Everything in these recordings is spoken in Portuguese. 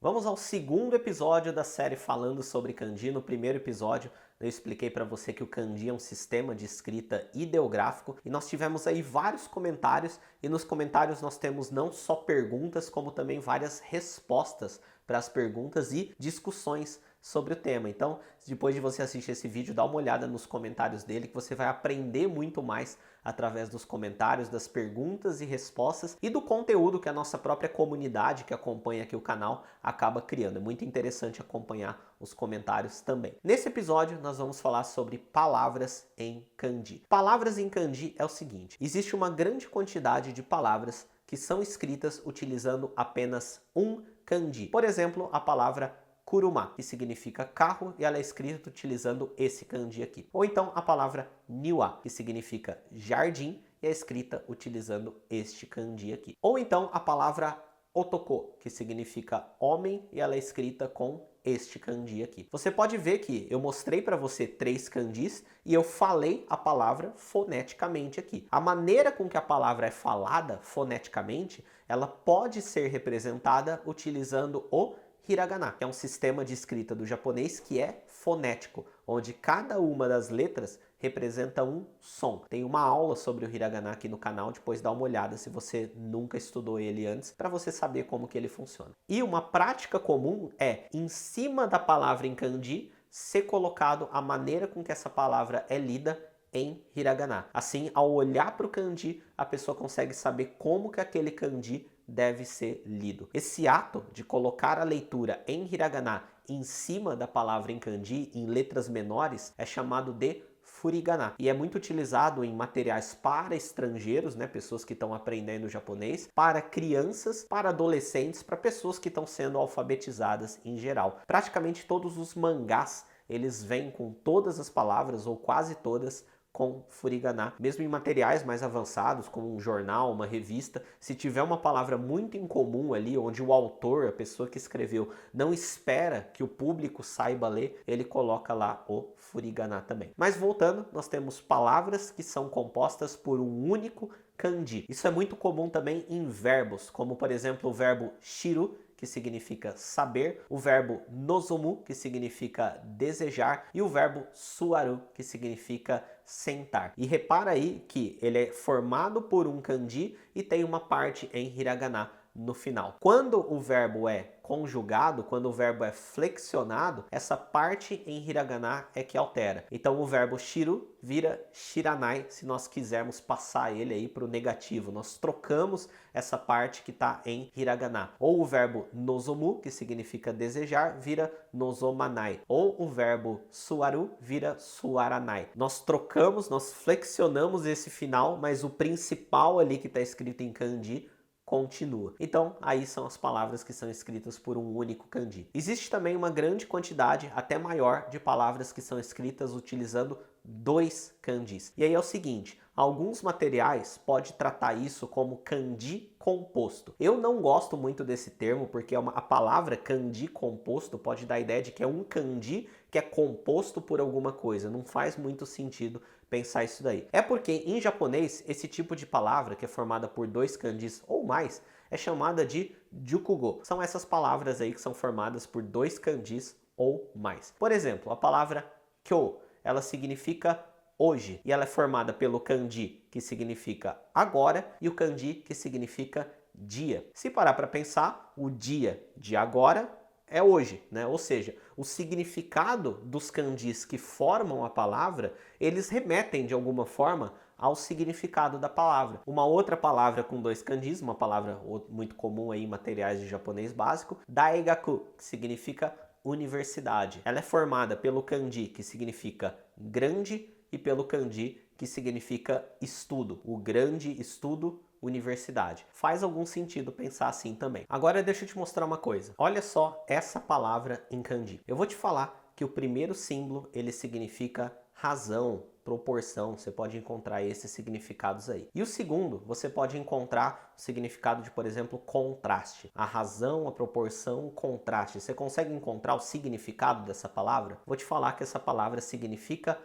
Vamos ao segundo episódio da série falando sobre kanji. No primeiro episódio eu expliquei para você que o kanji é um sistema de escrita ideográfico e nós tivemos aí vários comentários e nos comentários nós temos não só perguntas como também várias respostas para as perguntas e discussões sobre o tema. Então, depois de você assistir esse vídeo, dá uma olhada nos comentários dele que você vai aprender muito mais através dos comentários, das perguntas e respostas e do conteúdo que a nossa própria comunidade que acompanha aqui o canal acaba criando. É muito interessante acompanhar os comentários também. Nesse episódio, nós vamos falar sobre palavras em kanji. Palavras em kanji é o seguinte: existe uma grande quantidade de palavras que são escritas utilizando apenas um kanji. Por exemplo, a palavra kuruma, que significa carro, e ela é escrita utilizando esse kanji aqui. Ou então a palavra niwa, que significa jardim, e é escrita utilizando este kanji aqui. Ou então a palavra otoko, que significa homem, e ela é escrita com este kanji aqui. Você pode ver que eu mostrei para você 3 kanjis e eu falei a palavra foneticamente aqui. A maneira com que a palavra é falada foneticamente, ela pode ser representada utilizando o hiragana, que é um sistema de escrita do japonês que é fonético, onde cada uma das letras representa um som. Tem uma aula sobre o hiragana aqui no canal, depois dá uma olhada se você nunca estudou ele antes, para você saber como que ele funciona. E uma prática comum é, em cima da palavra em kanji, ser colocado a maneira com que essa palavra é lida em hiragana. Assim, ao olhar para o kanji, a pessoa consegue saber como que aquele kanji deve ser lido. Esse ato de colocar a leitura em hiragana em cima da palavra em kanji, em letras menores, é chamado de furigana. E é muito utilizado em materiais para estrangeiros, né, pessoas que estão aprendendo japonês, para crianças, para adolescentes, para pessoas que estão sendo alfabetizadas em geral. Praticamente todos os mangás, eles vêm com todas as palavras, ou quase todas, com furigana. Mesmo em materiais mais avançados, como um jornal, uma revista, se tiver uma palavra muito incomum ali, onde o autor, a pessoa que escreveu, não espera que o público saiba ler, ele coloca lá o furigana também. Mas voltando, nós temos palavras que são compostas por um único kanji. Isso é muito comum também em verbos, como por exemplo o verbo shiru, que significa saber, o verbo nozomu, que significa desejar, e o verbo suaru, que significa sentar. E repara aí que ele é formado por um kanji e tem uma parte em hiragana no final. Quando o verbo é conjugado, quando o verbo é flexionado, essa parte em hiragana é que altera. Então o verbo shiru vira shiranai se nós quisermos passar ele aí para o negativo. Nós trocamos essa parte que está em hiragana. Ou o verbo nozomu, que significa desejar, vira nozomanai. Ou o verbo suaru vira suaranai. Nós trocamos, nós flexionamos esse final, mas o principal ali que está escrito em kanji continua. Então, aí são as palavras que são escritas por um único kanji. Existe também uma grande quantidade, até maior, de palavras que são escritas utilizando 2 kanjis. E aí é o seguinte, alguns materiais podem tratar isso como kanji composto. Eu não gosto muito desse termo porque a palavra kanji composto pode dar a ideia de que é um kanji que é composto por alguma coisa. Não faz muito sentido pensar isso daí. É porque em japonês esse tipo de palavra que é formada por 2 kanjis ou mais é chamada de jukugo. São essas palavras aí que são formadas por 2 kanjis ou mais. Por exemplo, a palavra kyou, ela significa hoje e ela é formada pelo kanji que significa agora e o kanji que significa dia. Se parar para pensar, o dia de agora é hoje, né? Ou seja, o significado dos kanjis que formam a palavra, eles remetem de alguma forma ao significado da palavra. Uma outra palavra com 2 kanjis, uma palavra muito comum aí em materiais de japonês básico, daigaku, que significa universidade. Ela é formada pelo kanji que significa grande e pelo kanji que significa estudo. O grande estudo, universidade. Faz algum sentido pensar assim também. Agora deixa eu te mostrar uma coisa. Olha só essa palavra em kanji. Eu vou te falar que o primeiro símbolo ele significa razão, proporção. Você pode encontrar esses significados aí. E o segundo, você pode encontrar o significado de, por exemplo, contraste. A razão, a proporção, o contraste. Você consegue encontrar o significado dessa palavra? Vou te falar que essa palavra significa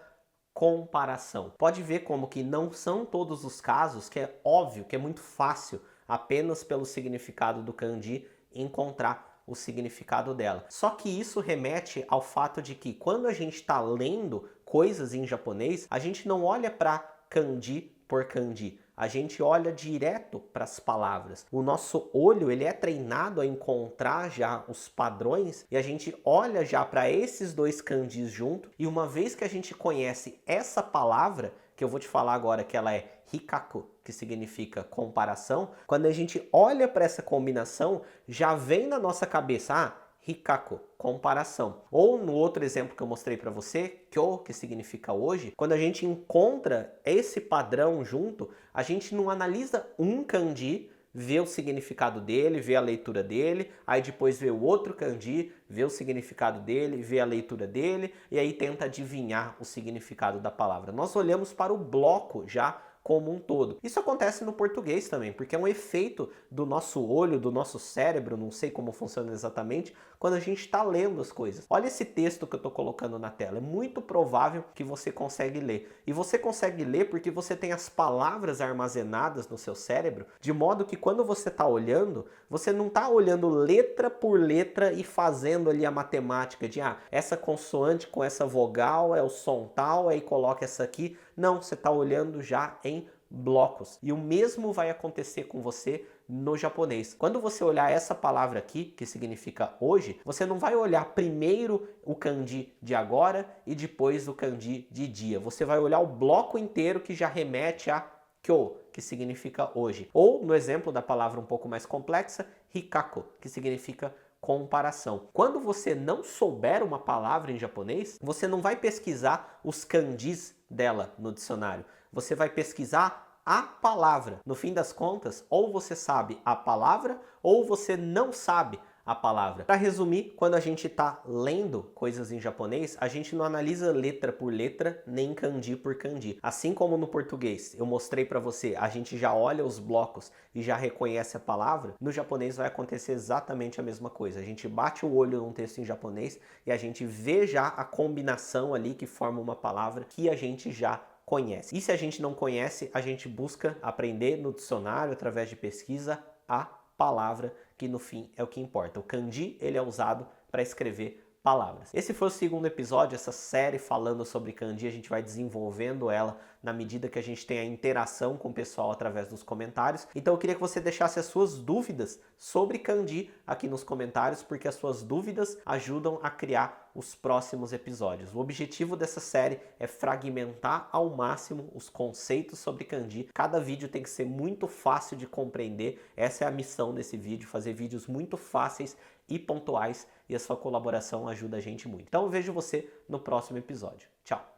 comparação. Pode ver como que não são todos os casos que é óbvio, que é muito fácil, apenas pelo significado do kanji, encontrar o significado dela. Só que isso remete ao fato de que quando a gente está lendo coisas em japonês, a gente não olha para kanji por kanji. A gente olha direto para as palavras. O nosso olho ele é treinado a encontrar já os padrões e a gente olha já para esses dois kanjis junto. E uma vez que a gente conhece essa palavra, que eu vou te falar agora que ela é hikaku, que significa comparação, quando a gente olha para essa combinação, já vem na nossa cabeça, hikaku, comparação. Ou no outro exemplo que eu mostrei para você, kyo, que significa hoje, quando a gente encontra esse padrão junto, a gente não analisa um kanji, vê o significado dele, vê a leitura dele, aí depois vê o outro kanji, vê o significado dele, vê a leitura dele, e aí tenta adivinhar o significado da palavra. Nós olhamos para o bloco já como um todo. Isso acontece no português também, porque é um efeito do nosso olho, do nosso cérebro, não sei como funciona exatamente, quando a gente está lendo as coisas. Olha esse texto que eu estou colocando na tela, é muito provável que você consegue ler. E você consegue ler porque você tem as palavras armazenadas no seu cérebro, de modo que quando você está olhando, você não está olhando letra por letra e fazendo ali a matemática de, essa consoante com essa vogal é o som tal, aí coloca essa aqui. Não, você está olhando já em blocos. E o mesmo vai acontecer com você no japonês. Quando você olhar essa palavra aqui, que significa hoje, você não vai olhar primeiro o kanji de agora e depois o kanji de dia. Você vai olhar o bloco inteiro que já remete a kyo, que significa hoje. Ou, no exemplo da palavra um pouco mais complexa, hikaku, que significa comparação. Quando você não souber uma palavra em japonês, você não vai pesquisar os kanjis dela no dicionário. Você vai pesquisar a palavra. No fim das contas, ou você sabe a palavra ou você não sabe a palavra. Para resumir, quando a gente está lendo coisas em japonês, a gente não analisa letra por letra, nem kanji por kanji. Assim como no português, eu mostrei para você, a gente já olha os blocos e já reconhece a palavra, no japonês vai acontecer exatamente a mesma coisa. A gente bate o olho num texto em japonês e a gente vê já a combinação ali que forma uma palavra que a gente já conhece. E se a gente não conhece, a gente busca aprender no dicionário, através de pesquisa, a palavra, que no fim é o que importa. O kanji, ele é usado para escrever palavras. Esse foi o segundo episódio, essa série falando sobre kanji, a gente vai desenvolvendo ela na medida que a gente tem a interação com o pessoal através dos comentários. Então eu queria que você deixasse as suas dúvidas sobre kanji aqui nos comentários, porque as suas dúvidas ajudam a criar os próximos episódios. O objetivo dessa série é fragmentar ao máximo os conceitos sobre kanji. Cada vídeo tem que ser muito fácil de compreender. Essa é a missão desse vídeo, fazer vídeos muito fáceis e pontuais, e a sua colaboração ajuda a gente muito. Então eu vejo você no próximo episódio. Tchau!